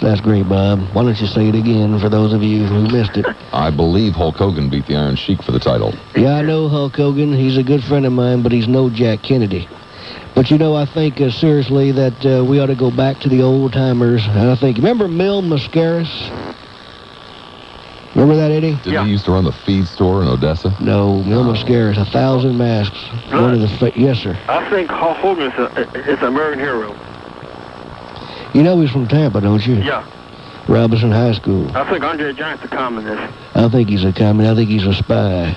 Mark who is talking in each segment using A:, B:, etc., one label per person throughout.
A: That's great, Bob. Why don't you say it again for those of you who missed it?
B: I believe Hulk Hogan beat the Iron Sheik for the title.
A: Yeah, I know Hulk Hogan. He's a good friend of mine, but he's no Jack Kennedy. But, I think seriously that we ought to go back to the old-timers. And I think, remember Mil Mascaras? Remember that, Eddie?
B: Didn't he used to run the feed store in Odessa?
A: No, Mil Mascaras, 1,000 Masks. One of the yes, sir.
C: I think Hulk Hogan is an American hero.
A: You know he's from Tampa, don't you?
C: Yeah.
A: Robinson High School.
C: I think Andre Giant's a communist.
A: I think he's a communist. I think he's a spy.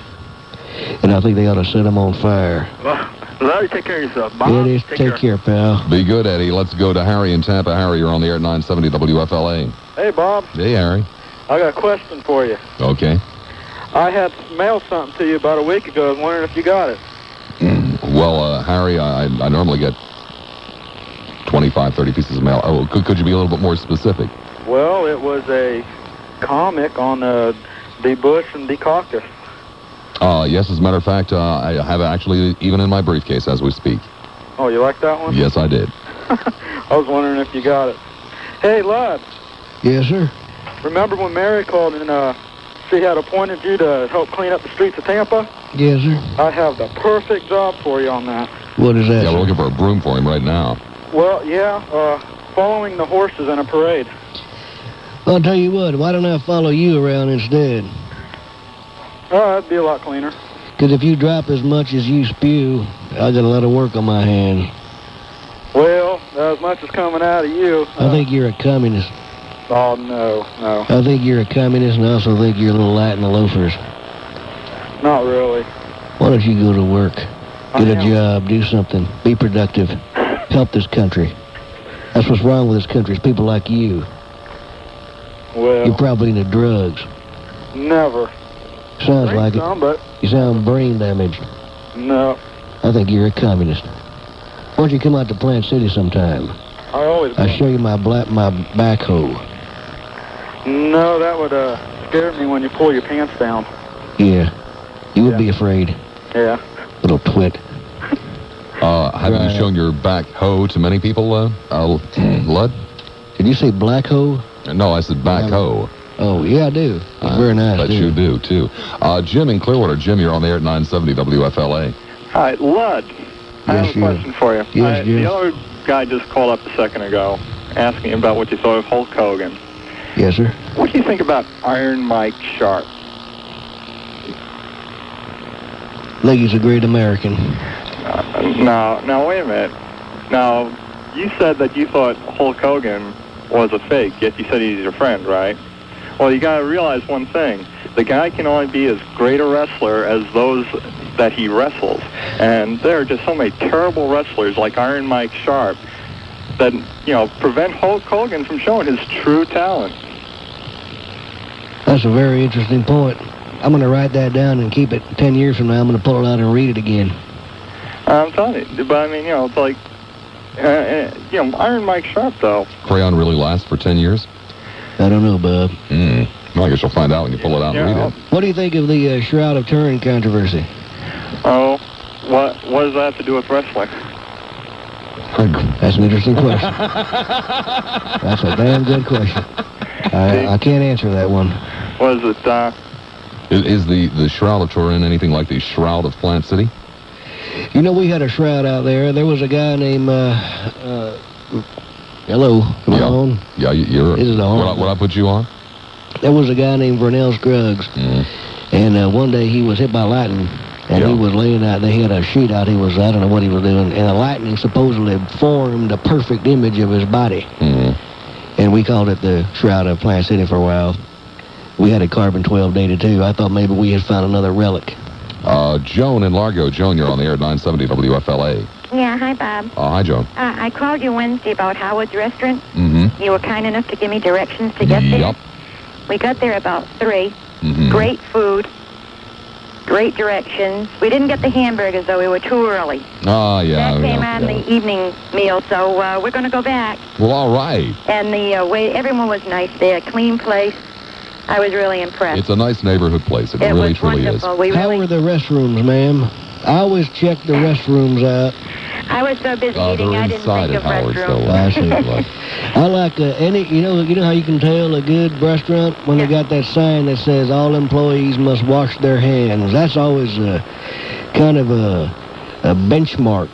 A: And I think they ought to set him on fire.
C: Well, Larry, take care of yourself. Bob,
A: Eddie, take care, pal.
B: Be good, Eddie. Let's go to Harry in Tampa. Harry, you're on the air at 970 WFLA.
D: Hey, Bob.
B: Hey, Harry.
D: I got a question for you.
B: Okay.
D: I had mailed something to you about a week ago. I was wondering if you got it.
B: Well, Harry, I normally get 25, 30 pieces of mail. Oh, could you be a little bit more specific?
D: Well, it was a comic on the Bush and the caucus.
B: Yes, as a matter of fact, I have actually even in my briefcase as we speak.
D: Oh, you like that one?
B: Yes, I did.
D: I was wondering if you got it. Hey, lad.
A: Yes, sir.
D: Remember when Mary called and she had appointed you to help clean up the streets of Tampa?
A: Yes, sir.
D: I have the perfect job for you on that.
A: What is that,
B: Yeah,
A: sir?
B: we're looking for a broom for him right now.
D: Well, yeah, following the horses in a parade.
A: I'll tell you what, why don't I follow you around instead?
D: Oh, that'd be a lot cleaner.
A: Because if you drop as much as you spew, I got a lot of work on my hands.
D: Well, as much as coming out of you.
A: I think you're a communist.
D: Oh, no.
A: I think you're a communist, and I also think you're a little light in the loafers.
D: Not really.
A: Why don't you go to work? Get a job, do something, be productive, help this country. That's what's wrong with this country, is people like you.
D: Well,
A: You're probably into drugs.
D: never.
A: Sounds like
D: some,
A: it.
D: but
A: You sound brain damaged.
D: no.
A: I think you're a communist. Why don't you come out to Plant City sometime?
D: I always.
A: I'll show you my backhoe.
D: No, that would scare me when you pull your pants down.
A: Yeah. You would be afraid.
D: Yeah.
A: Little twit.
B: Have you shown your back hoe to many people, Lud?
A: Did you say black hoe?
B: No, I said back hoe.
A: Oh, yeah, I do. Very nice,
B: Bet you do, too. Jim in Clearwater. Jim, you're on the air at 970 WFLA.
E: Hi, Lud. I have a question for you.
A: Yes, Jim.
E: The other guy just called up a second ago asking about what you thought of Hulk Hogan.
A: Yes, sir.
E: What do you think about Iron Mike Sharp?
A: I think he's a great American.
E: Now, wait a minute. Now, you said that you thought Hulk Hogan was a fake, yet you said he's your friend, right? Well, you got to realize one thing. The guy can only be as great a wrestler as those that he wrestles. And there are just so many terrible wrestlers like Iron Mike Sharp that, prevent Hulk Hogan from showing his true talent.
A: That's a very interesting point. I'm going to write that down and keep it 10 years from now. I'm going to pull it out and read it again.
E: I'm telling you. But, it's like, Iron Mike Sharp, though.
B: Crayon really lasts for 10 years?
A: I don't know, Bub.
B: Well, I guess you'll find out when you pull it out and read it.
A: What do you think of the Shroud of Turin controversy?
E: Oh, what does that have to do with wrestling?
A: That's an interesting question. That's a damn good question. I can't answer that one.
E: What is it,
B: Is the Shroud of Turin anything like the Shroud of Plant City?
A: We had a shroud out there. There was a guy named, hello, am I on?
B: Yeah, you're...
A: This is on.
B: What I put you on?
A: There was a guy named Vernell Scruggs. And one day he was hit by lightning. And he was laying out, they had a sheet out, I don't know what he was doing, and the lightning supposedly formed a perfect image of his body. And we called it the Shroud of Plant City for a while. We had a carbon-12 dated, too. I thought maybe we had found another relic.
B: Joan in Largo. Joan, you're on the air at 970 WFLA.
F: Yeah, hi, Bob.
B: Hi, Joan.
F: I called you Wednesday about Howard's Restaurant.
B: Mm-hmm.
F: You were kind enough to give me directions to get there.
B: Yep.
F: We got there about 3.
B: Mm-hmm.
F: Great food. Great directions. We didn't get the hamburgers, though. We were too early.
B: Oh, yeah.
F: That came on the evening meal, so we're going to go back.
B: Well, all right.
F: And the way everyone was nice there. Clean place. I was really impressed.
B: It's a nice neighborhood place. It really,
F: was
B: truly
F: wonderful.
B: is.
A: How were the restrooms, ma'am? I always check the restrooms out.
F: I was so busy eating,
B: They're
F: I didn't
B: inside
F: think
B: at
F: of
B: Howard,
F: restrooms.
B: so
A: I see.
B: look.
A: I like you know how you can tell a good restaurant when they got that sign that says all employees must wash their hands. That's always kind of a benchmark,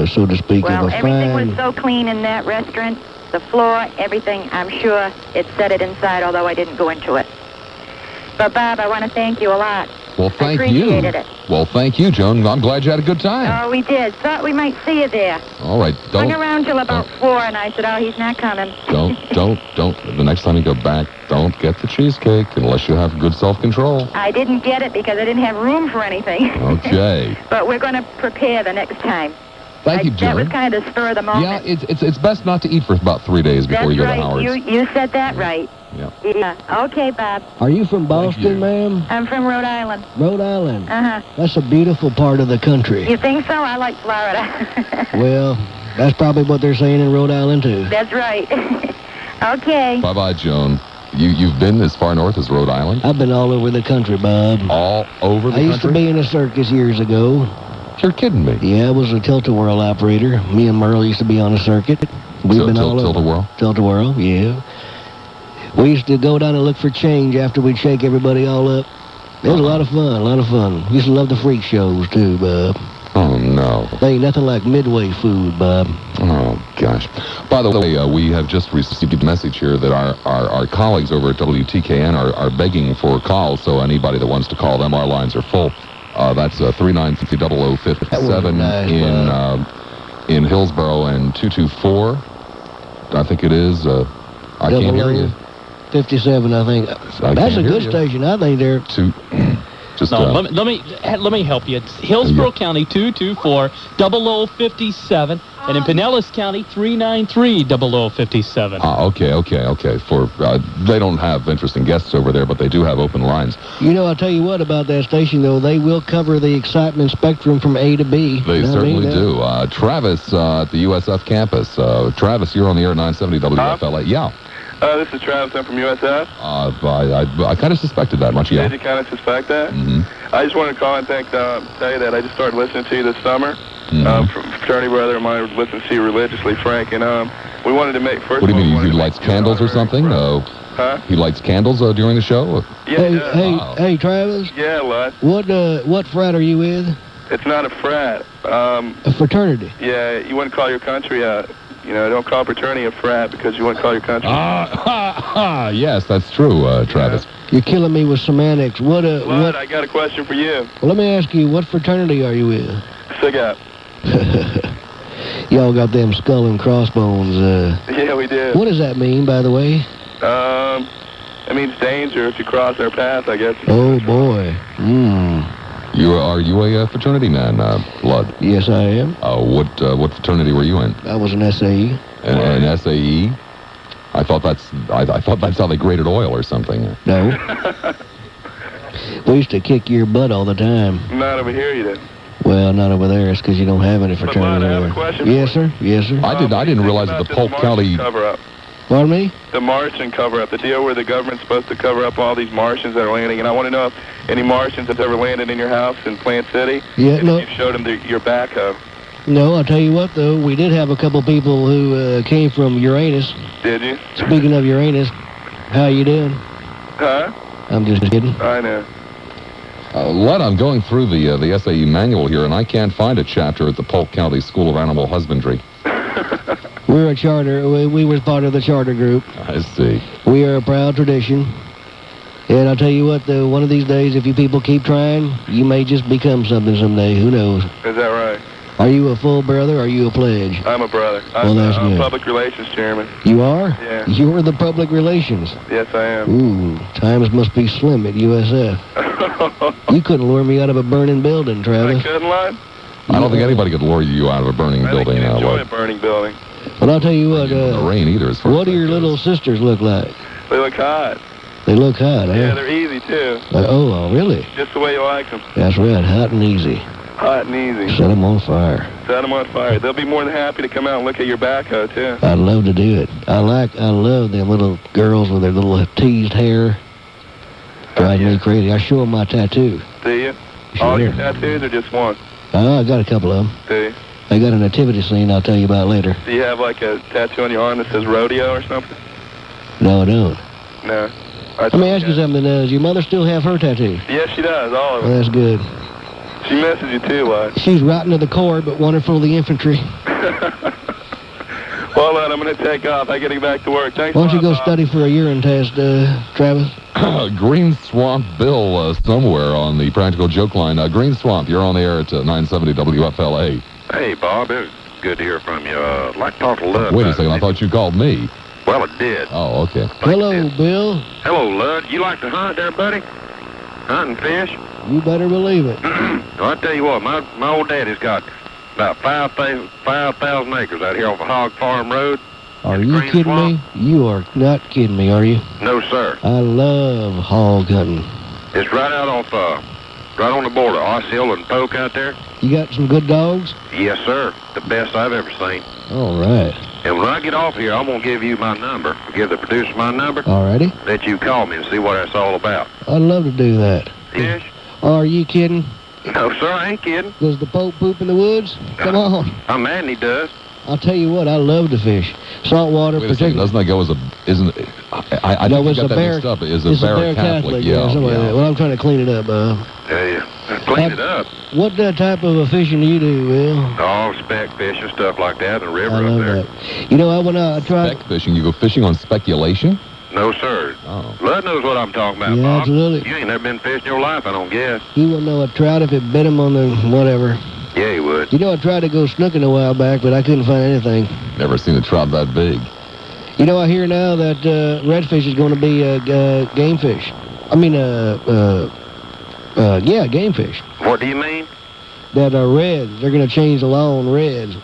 A: so to speak,
F: Well,
A: of a
F: everything
A: fine.
F: was so clean in that restaurant. The floor, everything, I'm sure it said it inside, although I didn't go into it. But, Bob, I want to thank you a lot.
B: Well, thank
F: I
B: you.
F: appreciated it.
B: Well, thank you, Joan. I'm glad you had a good time.
F: Oh, we did. Thought we might see you there.
B: All right,
F: Hung around till about 4, and I said, oh, he's not coming.
B: don't. The next time you go back, don't get the cheesecake unless you have good self-control.
F: I didn't get it because I didn't have room for anything.
B: Okay.
F: But we're going to prepare the next time.
B: Thank you,
F: That was
B: Joan.
F: kind of the spur of the moment.
B: Yeah, it's best not to eat for about 3 days before
F: That's
B: you go
F: right.
B: to Howard's.
F: You said that right.
B: Yeah.
F: Yeah. Okay, Bob.
A: Are you from
B: you.
A: Boston, ma'am?
F: I'm from Rhode Island.
A: Rhode Island.
F: Uh-huh.
A: That's a beautiful part of the country.
F: You think so? I like Florida.
A: Well, that's probably what they're saying in Rhode Island, too.
F: That's right. Okay.
B: Bye-bye, Joan. You've been as far north as Rhode Island?
A: I've been all over the country, Bob.
B: All over the
A: I used to
B: country?
A: be in a circus years ago.
B: You're kidding me.
A: Yeah, I was a tilt-a-whirl operator. Me and Merle used to be on a circuit. We've been all over.
B: Tilt-a-whirl?
A: Tilt-a-whirl, yeah. We used to go down and look for change after we'd shake everybody all up. It was a lot of fun, Used to love the freak shows, too, Bob.
B: Oh, no.
A: There ain't nothing like Midway food, Bob.
B: Oh, gosh. By the way, we have just received a message here that our colleagues over at WTKN are begging for calls, so anybody that wants to call them, our lines are full. That's 390-0057 in Hillsborough and 224, I think it is. I can't hear you.
A: 57, I think. That's a good station. I think they're...
G: Let me help you. It's Hillsborough County 224-0057, and in Pinellas County 393-0057.
B: Okay. They don't have interesting guests over there, but they do have open lines.
A: You know, I'll tell you what about that station, though. They will cover the excitement spectrum from A to B.
B: They certainly do. Travis at the USF campus. Travis, you're on the air at 970 WFLA. Yeah.
C: This is Travis. I'm from USF.
B: I kind of suspected that much, yeah.
C: Did you kind of suspect that?
B: Mm-hmm.
C: I just wanted to call and tell you that I just started listening to you this summer. Fraternity brother of mine listened to you religiously, Frank, and we wanted to make first.
B: What do you mean? He lights candles or something?
C: Huh?
B: He lights candles during the show?
C: Yeah.
A: Hey, Travis.
C: Yeah, Lud.
A: What frat are you with?
C: It's not a frat.
A: A fraternity.
C: Yeah, you wouldn't call your country don't call fraternity a frat because you wouldn't call your country.
B: Yes, that's true, Travis.
A: You're killing me with semantics.
C: Lud, I got a question for you.
A: Well, let me ask you, what fraternity are you with?
C: SIGAP.
A: Y'all got them skull and crossbones.
C: Yeah, we did.
A: What does that mean, by the way?
C: It means danger if you cross our path, I guess.
A: Oh, boy.
B: Are you a fraternity man, Blood?
A: Yes, I am.
B: What fraternity were you in?
A: I was an SAE.
B: An SAE? I thought that's how they graded oil or something.
A: No. We used to kick your butt all the time.
C: Not over here, you did.
A: Well, not over there. It's because you don't have any fraternity.
C: But, Bud, I have a question
A: Yes,
C: for
A: sir. Yes, sir.
B: I didn't realize that the Polk County
C: cover-up.
A: Pardon me?
C: The Martian cover-up, the deal where the government's supposed to cover up all these Martians that are landing. And I want to know if any Martians have ever landed in your house in Plant City.
A: Yeah, no.
C: You showed them your backhoe.
A: No, I'll tell you what, though. We did have a couple people who came from Uranus.
C: Did you?
A: Speaking of Uranus, how you doing?
C: Huh?
A: I'm just kidding.
C: I know.
B: Lud, I'm going through the SAE manual here, and I can't find a chapter at the Polk County School of Animal Husbandry.
A: We're a charter. We were part of the charter group.
B: I see.
A: We are a proud tradition. And I'll tell you what, though, one of these days, if you people keep trying, you may just become something someday. Who knows?
C: Is that right?
A: Are you a full brother or are you a pledge?
C: I'm a brother.
A: Well, that's
C: I'm
A: good.
C: public relations chairman.
A: You are?
C: Yeah.
A: You're the public relations.
C: Yes, I am.
A: Ooh, times must be slim at USF. You couldn't lure me out of a burning building,
C: I
A: Travis.
C: couldn't lie.
B: I don't think anybody could lure you out of a burning
C: I
B: building.
C: think you enjoy
B: Lud.
C: a burning building.
A: But I'll tell you what,
B: In the rain either, as far
A: what
B: as
A: do
B: that
A: your
B: goes.
A: little sisters look like?
C: They look hot.
A: They look hot, huh?
C: Yeah, they're easy, too.
A: Oh, really?
C: Just the way you like them.
A: That's right, hot and easy.
C: Hot and easy.
A: Set them on fire.
C: Set them on fire. They'll be more than happy to come out and look at your backhoe, too.
A: I'd love to do it. I love them little girls with their little teased hair. Drive me crazy. I show them my tattoo.
C: Do you?
A: Sure.
C: All your tattoos or just one?
A: I got a couple of them.
C: Do you?
A: They got a nativity scene I'll tell you about later.
C: Do you have like a tattoo on your arm that says rodeo or something?
A: No, I don't.
C: No.
A: Let me ask you something. Does your mother still have her tattoos?
C: Yes, she does. All of them.
A: Well, that's good.
C: She misses you too, Lud.
A: She's rotten to the core, but wonderful to the infantry.
C: Well, Lud, I'm going to take off. I got to get back to work. Thanks
A: Why don't you go
C: Bob.
A: study for a urine test, Travis?
B: Green Swamp Bill somewhere on the Practical Joke line. Green Swamp, you're on the air at 970 WFLA.
H: Hey, Bob, it was good to hear from you. I'd like to talk to Lud.
B: Wait a second, I thought you called me.
H: Well, it did.
B: Oh, okay.
A: Hello, Bill.
H: Hello, Lud. You like to hunt there, buddy? Hunt and fish?
A: You better believe it.
H: Well, I tell you what, my old daddy's got about 5,000 acres out here off a hog farm road.
A: Are you kidding me? You are not kidding me, are you?
H: No, sir.
A: I love hog hunting.
H: It's right out off, right on the border, Osceola and Polk out there.
A: You got some good dogs?
H: Yes, sir. The best I've ever seen.
A: All right.
H: And when I get off here, I'm going to give you my number. Give the producer my number.
A: All righty.
H: Let you call me and see what that's all about.
A: I'd love to do that.
H: Fish?
A: Are you kidding?
H: No, sir, I ain't kidding.
A: Does the Pope poop in the woods? Come on.
H: I'm mad and he does.
A: I'll tell you what, I love to fish. Saltwater,
B: Wait a second,
A: particularly.
B: doesn't that go as a, isn't it? I
A: No,
B: don't
A: it's
B: got
A: a
B: that
A: bear.
B: mixed up. Is
A: It's
B: a bear
A: Catholic.
B: Yeah,
A: something like that. Well, I'm trying to clean it up,
H: Yeah, clean it up.
A: What type of fishing do you do, Will?
H: Oh, speck fish and stuff like that in the river
A: I
H: up
A: love
H: there.
A: that. You know, I went out, I tried...
B: Speck fishing, you go fishing on speculation?
H: No, sir.
B: Oh.
H: Lud knows what I'm talking about,
A: Yeah,
H: Bob.
A: absolutely.
H: You ain't never been fishing your life, I don't guess.
A: He wouldn't know a trout if it bit him on the whatever.
H: Yeah, he would.
A: You know, I tried to go snooking a while back, but I couldn't find anything.
B: Never seen a trout that big.
A: You know, I hear now that redfish is going to be game fish. I mean, yeah, game fish.
H: What do you mean?
A: That are reds. They're going to change the law on reds.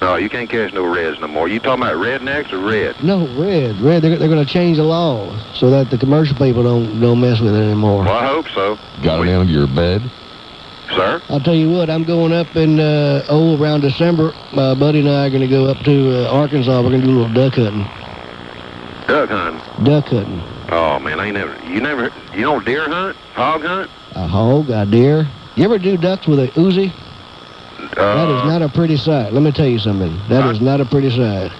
H: No, you can't catch no reds no more. You talking about rednecks or red?
A: No, red. Red. They're going to change the law so that the commercial people don't mess with it anymore.
H: Well, I hope so.
B: Got it in your bed?
H: Sir?
A: I'll tell you what, I'm going up in, around December. My buddy and I are going to go up to Arkansas. We're going to do a little duck hunting.
H: Duck hunting?
A: Duck hunting.
H: Oh, man, you don't deer hunt? Hog hunt?
A: A hog, a deer. You ever do ducks with a Uzi? That is not a pretty sight. Let me tell you something. That is not a pretty sight.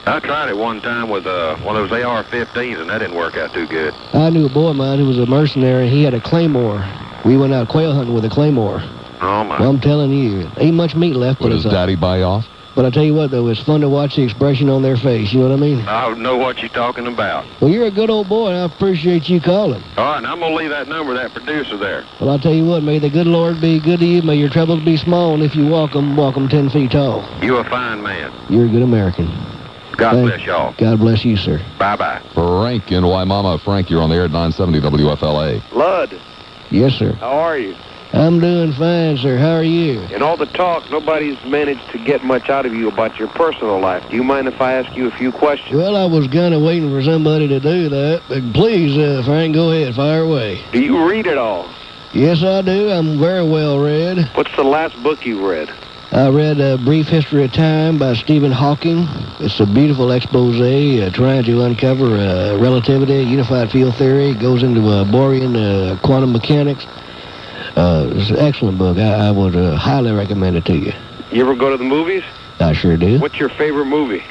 H: I tried it one time with one of those AR-15s, and that didn't work out too good.
A: I knew a boy of mine who was a mercenary. He had a claymore. We went out quail hunting with a claymore.
H: Oh, my.
A: Well, I'm telling you, ain't much meat left.
B: What, does Daddy buy off?
A: But I tell you what, though, it's fun to watch the expression on their face. You know what I mean?
H: I know what you're talking about.
A: Well, you're a good old boy, and I appreciate you calling.
H: All right, and I'm going to leave that number to that producer there.
A: Well, I'll tell you what, may the good Lord be good to you. May your troubles be small, and if you walk 'em 10 feet tall.
H: You're a fine man.
A: You're a good American.
H: God bless y'all.
A: God bless you, sir.
H: Bye-bye.
B: Frank in Waimama. Frank, you're on the air at 970 WFLA.
I: Lud,
A: Yes, sir.
I: how are you?
A: I'm doing fine, sir. How are you?
I: In all the talk, nobody's managed to get much out of you about your personal life. Do you mind if I ask you a few questions?
A: Well, I was kind of waiting for somebody to do that. But please, Frank, go ahead. Fire away.
I: Do you read it all?
A: Yes, I do. I'm very well read.
I: What's the last book you read?
A: I read A Brief History of Time by Stephen Hawking. It's a beautiful expose trying to uncover relativity, unified field theory. It goes into Bohrian quantum mechanics. It's an excellent book. I would highly recommend it to you.
I: You ever go to the movies?
A: I sure do.
I: What's your favorite movie?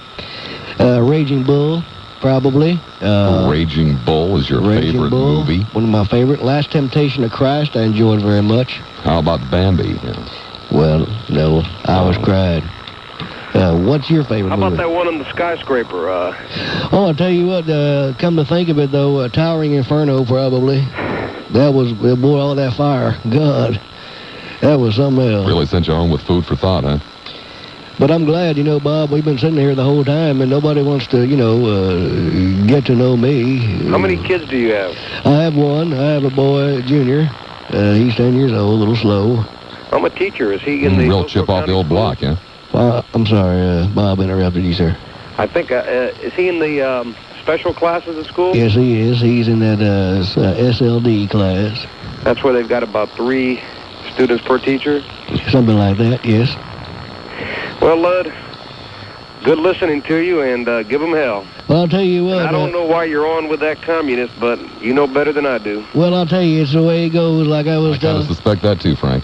A: Raging Bull, probably.
B: Raging Bull is your
A: Raging
B: favorite
A: Bull,
B: movie?
A: One of my favorite. Last Temptation of Christ, I enjoyed very much.
B: How about Bambi?
A: Well, no, I was cried. What's your favorite
I: How
A: movie?
I: about that one on the skyscraper?
A: Oh, I'll tell you what, come to think of it, though, Towering Inferno, probably. That was, boy, all that fire. God, that was something else.
B: Really sent you home with food for thought, huh?
A: But I'm glad, you know, Bob, we've been sitting here the whole time, and nobody wants to, get to know me.
I: How many kids do you have?
A: I have one. I have a boy, Junior. He's 10 years old, a little slow.
I: I'm a teacher. Is he in the...
B: Real chip off the old block, huh?
A: I'm sorry, Bob interrupted you, sir.
I: I think, is he in the special classes at school?
A: Yes, he is. He's in that SLD class.
I: That's where they've got about 3 students per teacher?
A: Something like that, yes.
I: Well, Lud, good listening to you, and give them hell.
A: Well, I'll tell you what.
I: I don't know why you're on with that communist, but you know better than I do.
A: Well, I'll tell you, it's the way it goes, like I was
B: I kind of
A: telling.
B: suspect that too, Frank.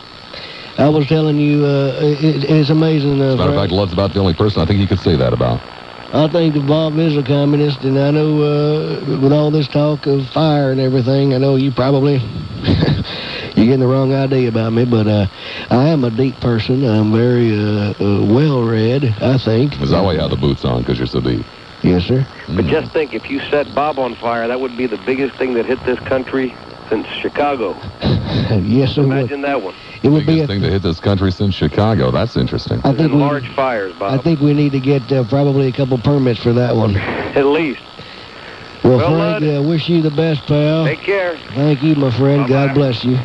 A: I was telling you, it's amazing.
B: As a matter of fact, Lud's about the only person I think he could say that about.
A: I think that Bob is a communist, and I know with all this talk of fire and everything, I know you probably, you're getting the wrong idea about me, but I am a deep person. I'm very well-read, I think.
B: Is that why you have the boots on, because you're so deep?
A: Yes, sir.
I: But just think, if you set Bob on fire, that would be the biggest thing that hit this country since Chicago.
A: Yes, sir.
I: Imagine that one.
A: It would be
B: biggest thing to hit this country since Chicago. That's interesting.
A: I think
I: large fires, Bob.
A: I think we need to get probably a couple permits for that one.
I: At least.
A: Well, Frank, I wish you the best, pal.
I: Take care.
A: Thank you, my friend.
I: Bye-bye.
A: God bless you.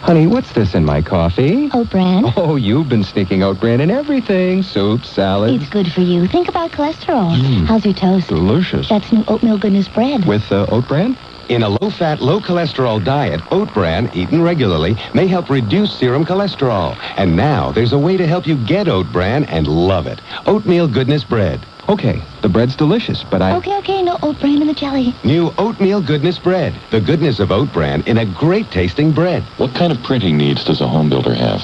J: Honey, what's this in my coffee?
K: Oat bran.
J: Oh, you've been sneaking oat bran in everything. Soup, salads.
K: It's good for you. Think about cholesterol. How's your toast?
J: Delicious.
K: That's new oatmeal goodness bread.
J: With oat bran? In a low-fat, low-cholesterol diet, oat bran, eaten regularly, may help reduce serum cholesterol. And now, there's a way to help you get oat bran and love it. Oatmeal goodness bread. Okay, the bread's delicious, but
K: Okay, no oat bran in the jelly.
J: New oatmeal goodness bread. The goodness of oat bran in a great-tasting bread.
L: What kind of printing needs does a home builder have?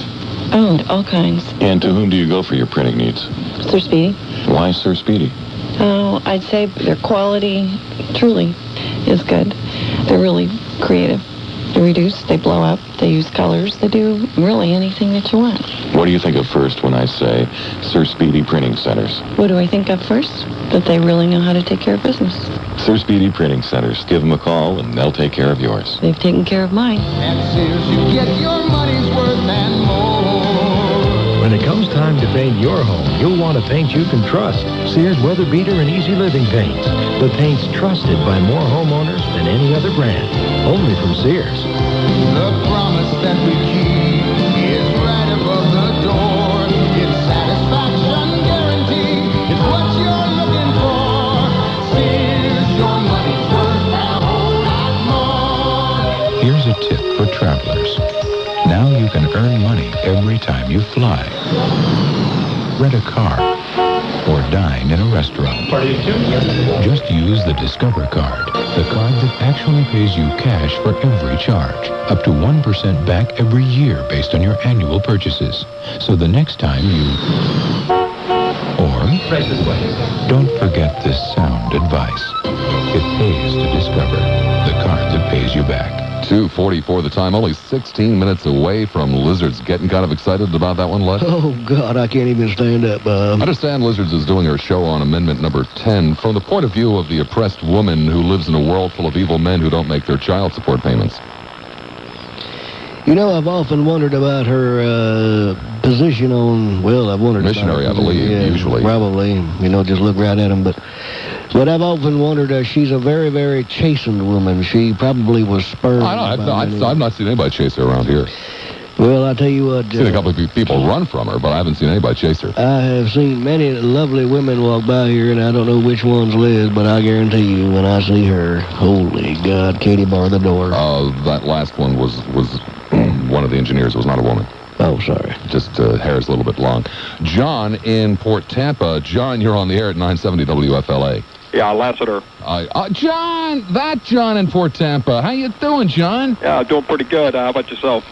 M: Oh, all kinds.
L: And to whom do you go for your printing needs?
M: Sir Speedy.
L: Why Sir Speedy?
M: Oh, I'd say their quality truly is good. They're really creative. They reduce, they blow up, they use colors, they do really anything that you want.
L: What do you think of first when I say Sir Speedy Printing Centers?
M: What do I think of first? That they really know how to take care of business.
L: Sir Speedy Printing Centers. Give them a call and they'll take care of yours.
M: They've taken care of mine.
N: At Sears, you get your money's worth and more.
O: When it comes time to paint your home, you'll want a paint you can trust. Sears Weather Beater and Easy Living paints. The paints trusted by more homeowners than any other brand. Only from Sears.
N: The promise that we keep is right above the door. It's satisfaction guaranteed. It's what you're looking for. Sears, your money's worth a whole lot more.
P: Here's a tip for travelers. Now you can earn money every time you fly, rent a car, or dine in a restaurant. Just use the Discover card, the card that actually pays you cash for every charge, up to 1% back every year based on your annual purchases. So the next time you... Or... Don't forget this sound advice. It pays to Discover, the card that pays you back.
B: 2:44 the time, only 16 minutes away from Lizards. Getting kind of excited about that one, Lud?
A: Oh, God, I can't even stand up, Bob.
B: I understand Lizards is doing her show on Amendment number 10 from the point of view of the oppressed woman who lives in a world full of evil men who don't make their child support payments.
A: You know, I've often wondered about her position on, well, I've wondered
B: missionary,
A: about
B: I believe, usually.
A: Probably, you know, just look right at him, but I've often wondered, she's a very, very chastened woman. She probably was spurned.
B: I've not seen anybody chase her around here.
A: Well, I'll tell you what.
B: I've seen a couple of people run from her, but I haven't seen anybody chase her.
A: I have seen many lovely women walk by here, and I don't know which one's Liz, but I guarantee you, when I see her, holy God, Katie bar the door.
B: That last one was one of the engineers was not a woman.
A: Oh, sorry.
B: Just hair's a little bit long. John in Port Tampa. John, you're on the air at 970 WFLA.
E: Yeah, Lassiter.
B: John! That John in Port Tampa. How you doing, John?
E: Yeah, doing pretty good. How about yourself?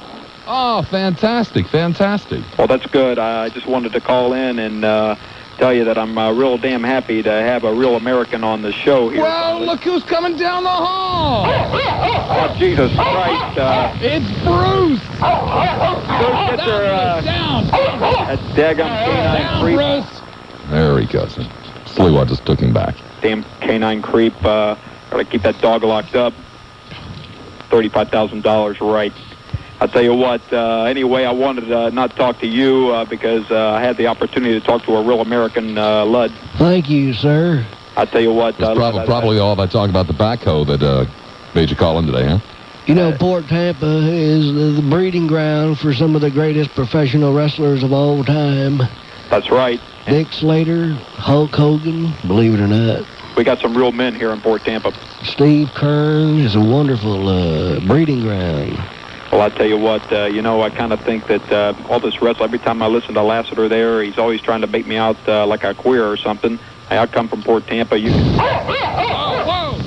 B: Oh, fantastic, fantastic.
E: Well, that's good. I just wanted to call in and tell you that I'm real damn happy to have a real American on the show here.
B: Well, look who's coming down the hall.
E: Oh, Jesus Christ.
B: It's Bruce.
E: Go get your,
B: down.
E: That daggum canine creep.
B: Bruce. There he goes. Sliwa just took him back.
E: Damn canine creep. Gotta keep that dog locked up. $35,000, right. I'll tell you what, anyway, I wanted to not talk to you because I had the opportunity to talk to a real American Lud.
A: Thank you, sir.
E: I'll tell you what.
B: Probably all that talk about the backhoe that made you call in today, huh?
A: You know, Port Tampa is the breeding ground for some of the greatest professional wrestlers of all time.
E: That's right.
A: Dick Slater, Hulk Hogan, believe it or not.
E: We got some real men here in Port Tampa.
A: Steve Kern is a wonderful breeding ground.
E: Well, I'll tell you what, I kind of think that all this wrestling, every time I listen to Lassiter there, he's always trying to bait me out like a queer or something. Hey, I come from Port Tampa. You can...
B: Whoa!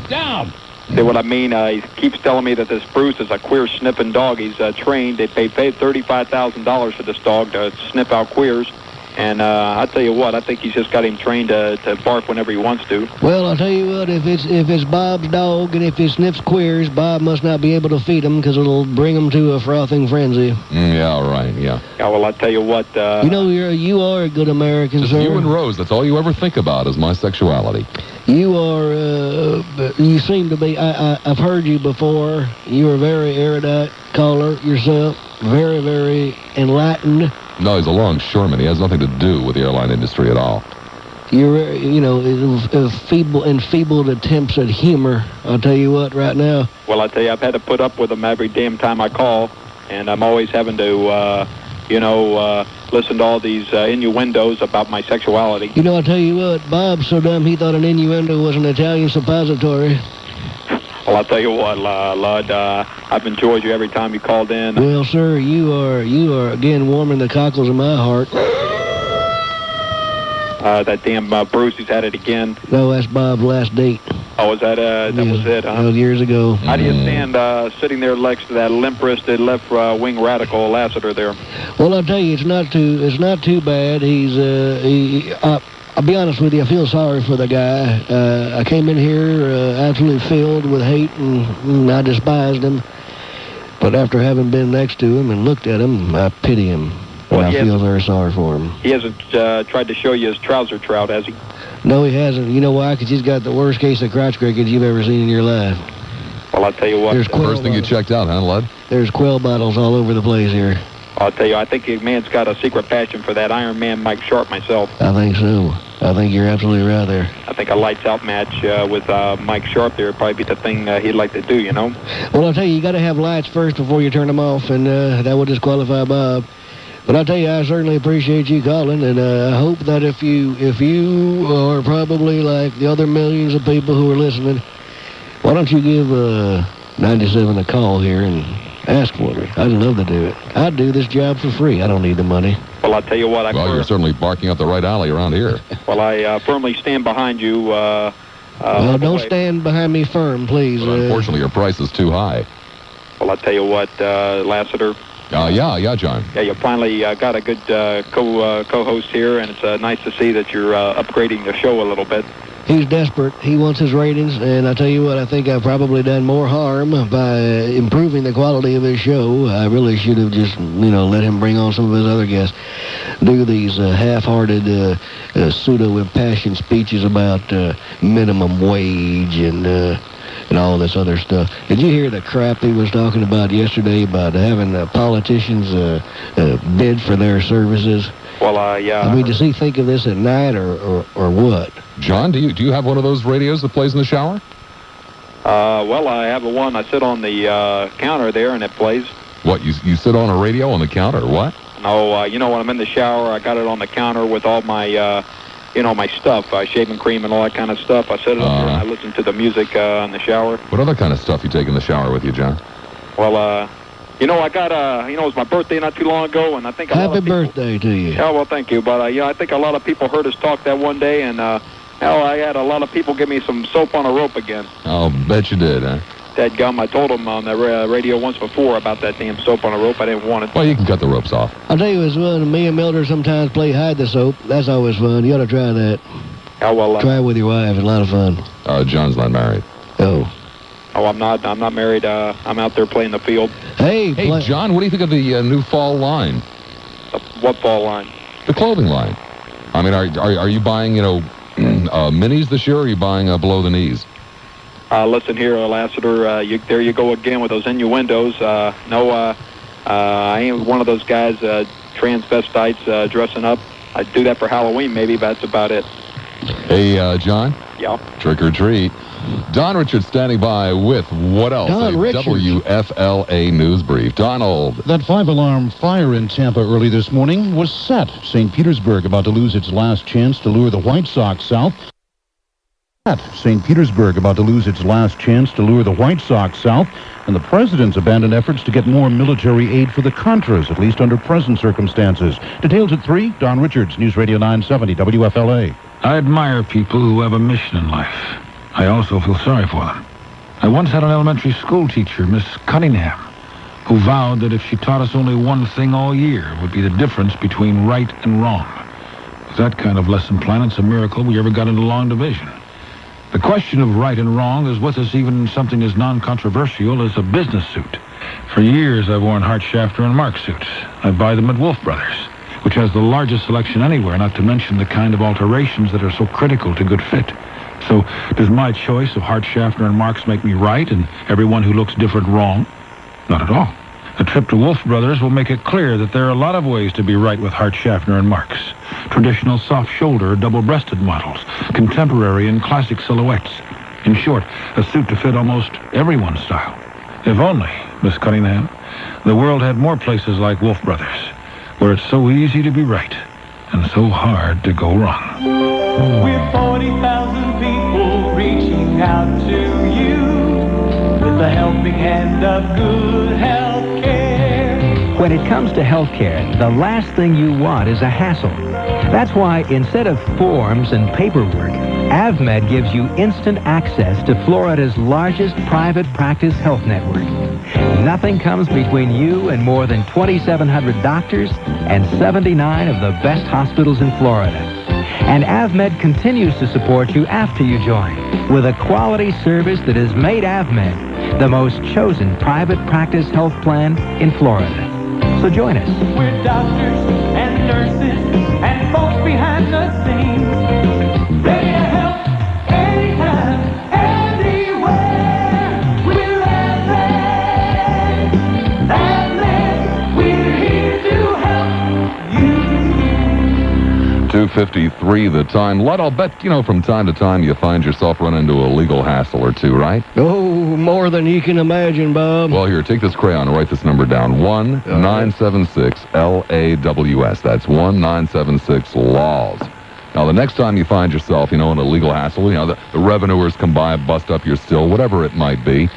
B: Down!
Q: See what I mean? He keeps telling me that this Bruce is a queer sniffing dog. He's trained. They paid $35,000 for this dog to sniff out queers. And I tell you what, I think he's just got him trained to bark whenever he wants to.
A: Well, I'll tell you what, if it's Bob's dog and if he sniffs queers, Bob must not be able to feed him because it'll bring him to a frothing frenzy.
B: Yeah, right, yeah.
Q: Yeah, well, I'll tell you what.
A: You know, you are a good American,
B: just
A: sir.
B: You and Rose, that's all you ever think about is my sexuality.
A: You are, you seem to be, I've heard you before. You are a very erudite caller yourself. Very, very enlightened.
B: No, he's a longshoreman. He has nothing to do with the airline industry at all.
A: You're, enfeebled attempts at humor. I'll tell you what, right now.
Q: Well, I tell you, I've had to put up with them every damn time I call, and I'm always having to, listen to all these innuendos about my sexuality.
A: You know, I'll tell you what, Bob's so dumb he thought an innuendo was an Italian suppository.
Q: Well, I'll tell you what, Lud, I've enjoyed you every time you called in.
A: Well, sir, you are again warming the cockles of my heart.
Q: That damn Bruce, he's had it again.
A: No, that's Bob's last date.
Q: Oh, was that was it, huh?
A: That was years ago.
Q: How do you stand sitting there next to that limp-wristed left-wing radical Lassiter there?
A: Well, I'll tell you, it's not too bad. I'll be honest with you, I feel sorry for the guy. I came in here absolutely filled with hate, and I despised him. But after having been next to him and looked at him, I pity him. And I feel very sorry for him.
Q: He hasn't tried to show you his trouser trout, has he?
A: No, he hasn't. You know why? Because he's got the worst case of crotch crickets you've ever seen in your life.
Q: Well, I'll tell you what.
B: There's the first thing you checked out, huh, Lud?
A: There's quail bottles all over the place here.
Q: I'll tell you, I think the man's got a secret passion for that Iron Man Mike Sharp myself.
A: I think so. I think you're absolutely right there.
Q: I think a lights-out match with Mike Sharp there would probably be the thing he'd like to do, you know?
A: Well, I'll tell you, you got to have lights first before you turn them off, and that would disqualify Bob. But I'll tell you, I certainly appreciate you calling, and I hope that if you are probably like the other millions of people who are listening, why don't you give 97 a call here and ask for me. I'd love to do it. I'd do this job for free. I don't need the money.
Q: Well, I'll tell you what.
B: Well, you're certainly barking up the right alley around here.
Q: Well, I firmly stand behind you.
A: Well, don't stand behind me firm, please.
B: Well, unfortunately, your price is too high.
Q: Well, I'll tell you what, Lassiter.
B: Yeah, John.
Q: Yeah, you finally got a good co-host here, and it's nice to see that you're upgrading the show a little bit.
A: He's desperate. He wants his ratings, and I tell you what, I think I've probably done more harm by improving the quality of his show. I really should have just, let him bring on some of his other guests, do these half-hearted, pseudo-impassioned speeches about minimum wage and all this other stuff. Did you hear the crap he was talking about yesterday about having politicians bid for their services?
Q: Well, yeah.
A: I mean, does he think of this at night or what?
B: John, do you have one of those radios that plays in the shower?
Q: Well, I have one. I sit on the counter there, and it plays.
B: What, you sit on a radio on the counter, what?
Q: No, when I'm in the shower, I got it on the counter with all my, my stuff, shaving cream and all that kind of stuff. I set it up there, and I listen to the music in the shower.
B: What other kind of stuff you take in the shower with you, John?
Q: Well, I got, it was my birthday not too long ago, and I think
A: Happy birthday to you.
Q: Yeah, well, thank you. But, I think a lot of people heard us talk that one day, and, I had a lot of people give me some soap on a rope again.
B: I'll bet you did, huh?
Q: Dadgum, I told them on the radio once before about that damn soap on a rope. I didn't want it.
B: Well, you can cut the ropes off.
A: I'll tell you, it's fun. Me and Mildred sometimes play hide the soap. That's always fun. You ought to try that.
Q: Oh, well,
A: try it with your wife. It's a lot of fun.
B: John's not married.
A: Oh.
Q: Oh, I'm not married. I'm out there playing the field.
A: Hey,
B: John, what do you think of the new fall line?
Q: What fall line?
B: The clothing line. I mean, are you buying, minis this year, or are you buying below the knees?
Q: Listen here, Lassiter, there you go again with those innuendos. No, I ain't one of those guys, transvestites, dressing up. I'd do that for Halloween maybe, but that's about it.
B: Hey, John?
Q: Yeah?
B: Trick or treat. Don Richards standing by with what else?
R: Don Richards.
B: WFLA News Brief. Donald.
R: That 5-alarm fire in Tampa early this morning was set. St. Petersburg about to lose its last chance to lure the White Sox south. St. Petersburg about to lose its last chance to lure the White Sox south, and the president's abandoned efforts to get more military aid for the Contras, at least under present circumstances. Details at 3. Don Richards, News Radio 970 WFLA.
S: I admire people who have a mission in life. I also feel sorry for them. I once had an elementary school teacher, Miss Cunningham, who vowed that if she taught us only one thing all year, it would be the difference between right and wrong. With that kind of lesson plan, it's a miracle we ever got into long division. The question of right and wrong is with us even in something as non-controversial as a business suit. For years, I've worn Hart, Shafter, and Mark suits. I buy them at Wolf Brothers, which has the largest selection anywhere, not to mention the kind of alterations that are so critical to good fit. So, does my choice of Hart, Shafter, and Marks make me right and everyone who looks different wrong? Not at all. A trip to Wolf Brothers will make it clear that there are a lot of ways to be right with Hart, Shafter, and Marks. Traditional soft-shoulder, double-breasted models, contemporary and classic silhouettes. In short, a suit to fit almost everyone's style. If only, Miss Cunningham, the world had more places like Wolf Brothers, where it's so easy to be right and so hard to go wrong.
N: We're 40,000 people reaching out to you with the helping hand of good health care.
T: When it comes to health care, the last thing you want is a hassle. That's why instead of forms and paperwork, AvMed gives you instant access to Florida's largest private practice health network. Nothing comes between you and more than 2,700 doctors and 79 of the best hospitals in Florida. And AvMed continues to support you after you join with a quality service that has made AvMed the most chosen private practice health plan in Florida. So join us.
N: We're doctors and nurses and folks behind the scenes, ready to help anytime, anywhere. We're AvMed. AvMed, we're here to help you.
B: 2:53 the time. Lud, I'll bet, from time to time you find yourself running into a legal hassle or two, right?
A: Oh, more than you can imagine, Bob.
B: Well, here, take this crayon and write this number down. 1-976-LAWS. That's 1-976-LAWS. Now, the next time you find yourself, in a legal hassle, the revenuers come by, bust up your still, whatever it might be,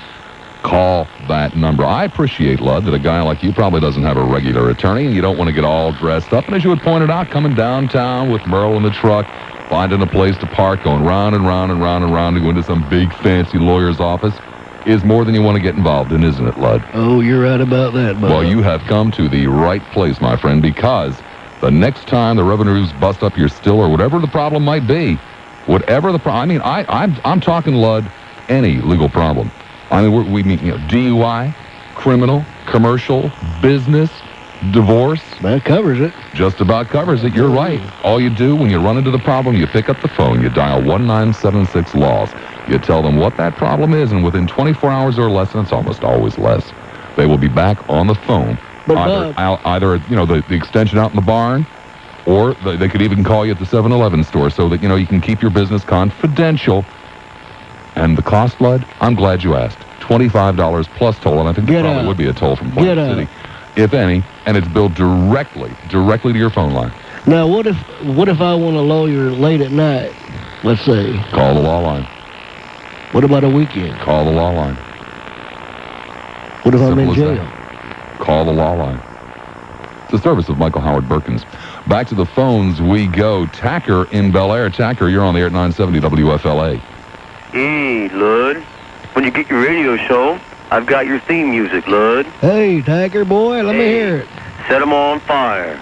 B: call that number. I appreciate, Lud, that a guy like you probably doesn't have a regular attorney, and you don't want to get all dressed up. And as you had pointed out, coming downtown with Merle in the truck, finding a place to park, going round and round and round and round to go into some big fancy lawyer's office is more than you want to get involved in, isn't it, Lud?
A: Oh, you're right about that, Bob.
B: Well, you have come to the right place, my friend, because the next time the revenues bust up your still or whatever the problem might be, whatever the problem, I'm talking, Lud, any legal problem. We mean, DUI, criminal, commercial, business, divorce.
A: That covers it.
B: Just about covers it. You're right. All you do when you run into the problem, you pick up the phone, you dial 1-976-LAWS. You tell them what that problem is, and within 24 hours or less, and it's almost always less, they will be back on the phone.
A: But
B: either the extension out in the barn, or they could even call you at the 7-Eleven store so that, you can keep your business confidential. And the cost, Lud, I'm glad you asked. $25 plus toll, and I think there probably would be a toll from Point City, if any, and it's billed directly to your phone line.
A: Now, what if I want a lawyer late at night, let's say?
B: Call the law line.
A: What about a weekend?
B: Call the law line.
A: What if I'm in jail?
B: Call the law line. It's the service of Michael Howard Berkins. Back to the phones we go. Tacker in Bel Air. Tacker, you're on the air at 970 WFLA.
U: Hey, Lud. When you get your radio show, I've got your theme music, Lud.
A: Hey, Tacker boy, let me hear it.
U: Set 'em on fire.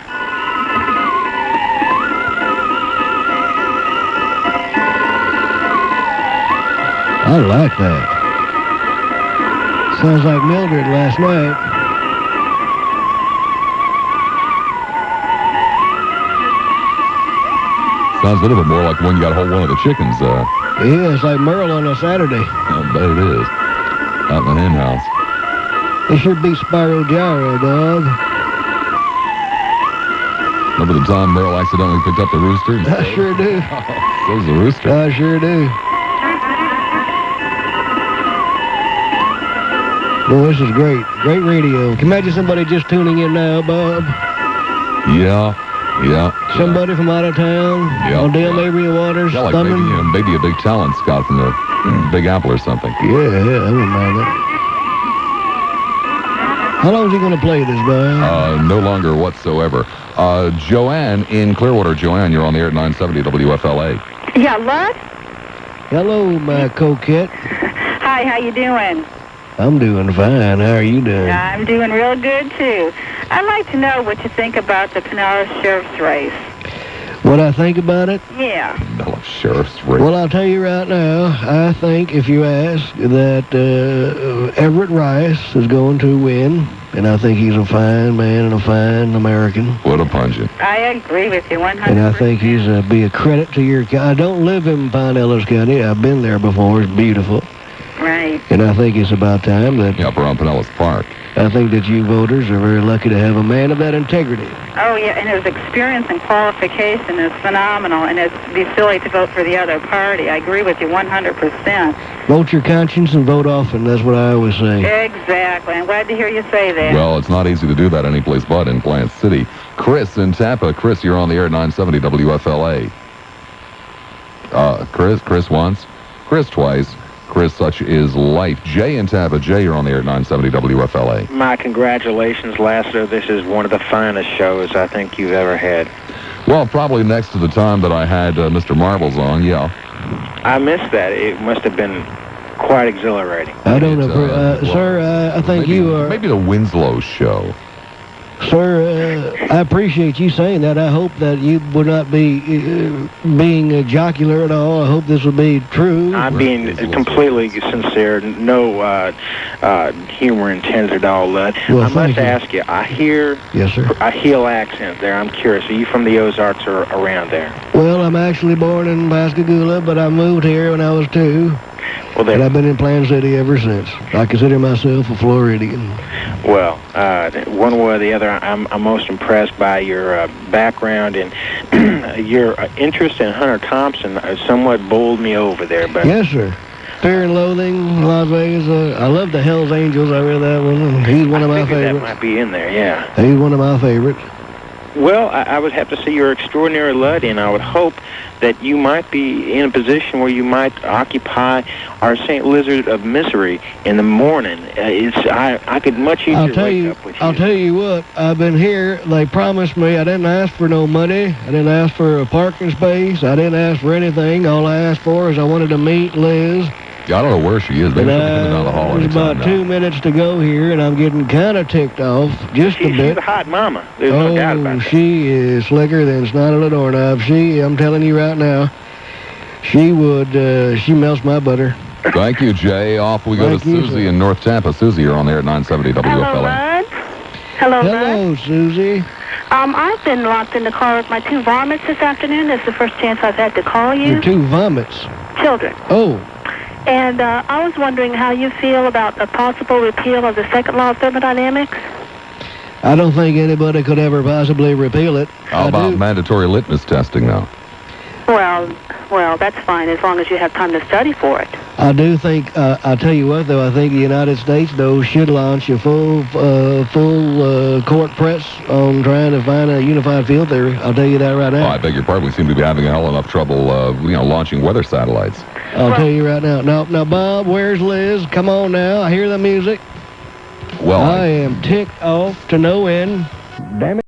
A: I like that. Sounds like Mildred last night.
B: Sounds a little bit more like when you got hold of one of the chickens.
A: Yeah, it's like Merle on a Saturday.
B: I bet it is. Out in the hen house.
A: It sure beats Spyro Gyro, dog.
B: Remember the time Merle accidentally picked up the rooster?
A: I sure do.
B: So's the rooster.
A: I sure do. Boy, this is great. Great radio. Can you imagine somebody just tuning in now, Bob?
B: Yeah.
A: Somebody from out of town?
B: Yeah.
A: On Dale Mabry Waters?
B: Yeah, like maybe a big talent scout from the Big Apple or something.
A: Yeah, I wouldn't mind that. How long is he going to play this, Bob?
B: No longer whatsoever. Joanne in Clearwater. Joanne, you're on the air at 970 WFLA.
F: Yeah, Lud?
A: Hello, my coquette.
F: Hi, Hi, how you doing?
A: I'm doing fine. How are you doing?
F: I'm doing real good, too. I'd like to know what you think about the Pinellas Sheriff's race.
A: What I think about it?
F: Yeah.
B: No, Sheriff's race.
A: Well, I'll tell you right now, I think if you ask that Everett Rice is going to win, and I think he's a fine man and a fine American.
B: What a pungent.
F: I agree with you 100%.
A: And I think he's be a credit to your county. I don't live in Pinellas County. I've been there before. It's beautiful.
F: Right.
A: And I think it's about time that...
B: Yeah, up around Pinellas Park.
A: I think that you voters are very lucky to have a man of that integrity.
F: Oh, yeah, and his experience and qualification is phenomenal, and it'd be silly to vote for the other party. I agree with you 100%.
A: Vote your conscience and vote often. That's what I always say.
F: Exactly. I'm glad to hear you say that.
B: Well, it's not easy to do that anyplace but in Plant City. Chris in Tampa. Chris, you're on the air at 970 WFLA. Chris once. Chris twice. Chris, such is life. Jay in Tampa. Jay, you're on the air at 970 WFLA.
D: My congratulations, Lassiter. This is one of the finest shows I think you've ever had.
B: Well, probably next to the time that I had Mr. Marbles on, yeah.
D: I missed that. It must have been quite exhilarating.
A: I don't know, sir, I think
B: maybe,
A: you are...
B: Maybe the Winslow show.
A: Sir, I appreciate you saying that. I hope that you would not be being jocular at all. I hope this will be true.
D: I'm being completely sincere. No humor intended at all.
A: Well,
D: I must ask you, I hear
A: yes, sir.
D: a Hill accent there. I'm curious. Are you from the Ozarks or around there?
A: Well, I'm actually born in Pascagoula, but I moved here when I was 2.
D: Well,
A: and I've been in Plant City ever since. I consider myself a Floridian.
D: Well, one way or the other, I'm most impressed by your background, and your interest in Hunter Thompson somewhat bowled me over there. But
A: yes, sir. Fear and Loathing, Las Vegas. I love the Hells Angels. I read that one. He's one of my favorites.
D: That might be in there, yeah.
A: He's one of my favorites.
D: Well, I would have to say you're extraordinary lucky, and I would hope that you might be in a position where you might occupy our St. Lizard of Misery in the morning. I could much easier wake up with you.
A: I'll tell you what, I've been here. They promised me. I didn't ask for no money. I didn't ask for a parking space. I didn't ask for anything. All I asked for is I wanted to meet Liz.
B: Yeah, I don't know where she is. Maybe she'll be coming down the hall
A: There's about 2 minutes to go here, and I'm getting kind of ticked off just a bit.
D: She's a hot mama. There's no doubt about that.
A: She is slicker than snot on a doorknob. I'm telling you right now, she melts my butter.
B: Thank you, Jay. Off we go to Susie in North Tampa. Susie, you're on there at 970 WFLA.
F: Hello,
A: Susie.
F: I've been locked in the car with my 2 vomits this afternoon. That's the first chance I've had to call you.
A: Your 2 vomits?
F: Children.
A: Oh.
F: And I was wondering how you feel about a possible repeal of the second law of thermodynamics.
A: I don't think anybody could ever possibly repeal it.
B: How about mandatory litmus testing now?
F: Well, that's fine as long as you have time to study for it.
A: I do think, I'll tell you what, though, I think the United States, though, should launch a full court press on trying to find a unified field theory. I'll tell you that right now.
B: Oh, I beg your pardon. We seem to be having a hell enough trouble, launching weather satellites.
A: I'll tell you right now. Now, Bob, where's Liz? Come on now. I hear the music.
B: Well,
A: I am ticked off to no end. Damn it.